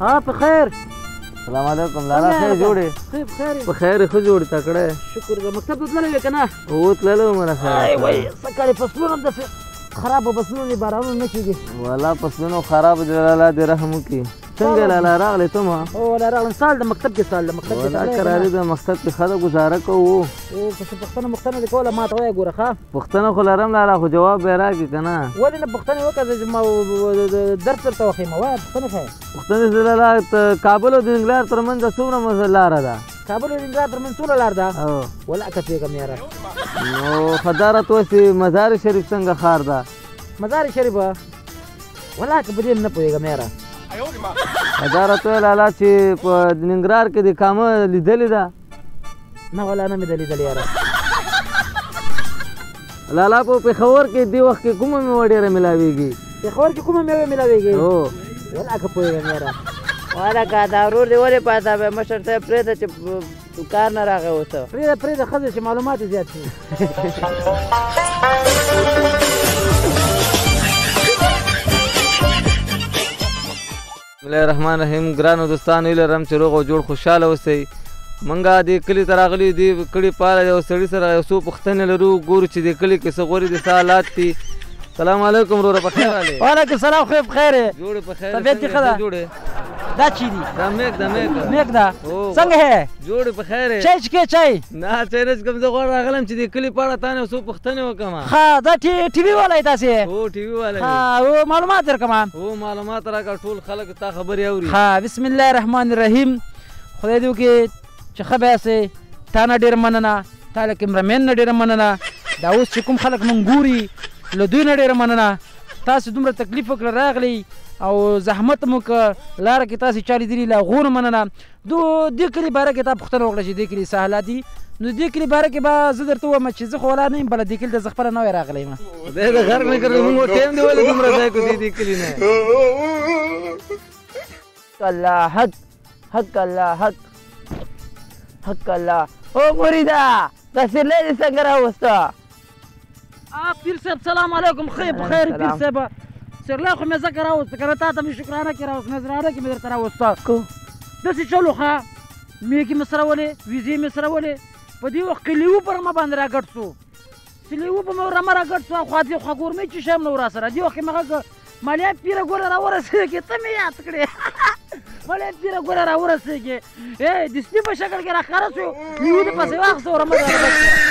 ها په خیر. السلام علیکم لالا ښه جوړې؟ په خیر ښه جوړې تکړه. شکر د مکتب ته تللی وې که نه؟ هو تللی وم نه خیر. وایي څه کړې فصلونه همداسې خرابه فصلونه دي بارانونه نه کېږي. والله فصلونه خراب دي لالا دې رحم وکړي. څنګه لالا راغلی ته ما؟ او لا راغلم سال د مکتب کې سال د مکتب کې والله کراري د مکتب کې ښه ده گزاره کوو. او که څه پوښتنه دې کوله ما ته وایه ګوره ښه. پوښتنه خو لرم لالا خو جواب به یې راکړي که نه؟ ولې نه پوښتنې وکړه چې ما درس درته وښیم وایه پوښتنې ښه. پوښتنې زه لالا کابل او د ننګرهار ترمنځ څومره لاره ده؟ کابل او ننګرهار ترمنځ څومره لار ده؟ والله که پوهېږم یاره. نو ښه دا راته وایه چې مزار شریف څنګه ښار ده؟ مزار شریف والله که په دې نه پوهېږم یاره. دا راته وایه لالا چې په ننګرهار کې د کامه لیدلې ده؟ نه والله نه مې ده لیدلې یاره. لالا په پېښور کې دې وخت کې کومه مېوه ډېره میلاویږي؟ پېښور کې کومه مېوه میلاویږي؟ هو والله که پوهېږم یاره. والا که دا ورور دې ولې پاته به مشر صاحب پرېږده چې کار نه راغی اوسه. پرېږده ښه چې معلومات یې زیات شي. بسم الله الرحمن الرحیم. ګرانو دوستانو هیله لرم چې روغ او جوړ خوشحاله اوسئ. موږ دې کلي ته راغلي دي کړي پاله یو سړي سره یو څو پوښتنې لرو ګورو چې دې کلي کې څه غورې دي څه حالات دي. سلام علیکم وروره په خیر راغلې؟ وعلیکم السلام خو په خیر یې؟ جوړې په خیر. طبیعت دې ښه ده؟ جوړې دا چی دي؟ دا میک ده میک ده څنګه یې؟ جوړې په خیر یې؟ چای څښې چای؟ نه چای نه څښم. زه غواړم راغلم چې دې کلي په اړه تا نه یو څو پوښتنې وکړم. ښه دا ټي وي والا یې تاسې؟ هو ټي وي والا یې. ښه معلومات درکړم. هو معلومات راکړه ټول خلک تا خبرې اوري. ښه بسم الله الرحمن الرحیم. خدای دې وکړي چې ښه به یاستئ. تا نه ډېره مننه. تا له کیمرامین نه ډېره مننه. دا اوس چې کوم خلک مونږ ګوري له دوی نه ډېره مننه. تاسې دومره تکلیف وکړه راغلی او زحمت مو وکړه لاره کې تاسې چا لیدلي له هغو نه مننه. دې کلي باره کې تا پوښتنه وکړه چې دې کلي څه حالات دي. نو دې کلي باره کې به زه درته ووایم چې زه خو ولا نه یم بله دې کلي ته زه خپله نوی راغلی یم. خدای دې غرق نه کړي مونږ ټایم دې ولې دومره ځای کړو دې کلي نه. الله حق حق الله حق حق الله. او مریده دا سرلی دې څنګه راوسته؟ پیر صاحب سلام علیکم. ښه په خیر پیر صاحب. سرلی خو مې ځکه راوسته که نه تا ته مې شکرانه کې راوست نظرانه کې مې درته راوسته. داسې چلو ښه میکې مې سره ولې ویزې مې سره ولې. په دې وخت کې لیوه په رمه باندې راګډ سو. چې لیوه په رمه راګډ سو خوا دې خوا ګورمې چې شم نه راسره. دې وخت کې مې غږ مالیا پیره ګوره راورسېږې ته مې یاد کړې. مالیا پیره ګوره راورسېږې د سپي په شکل کې راښکاره سو. لیوه دې پسې واخیسته او رمه راګډ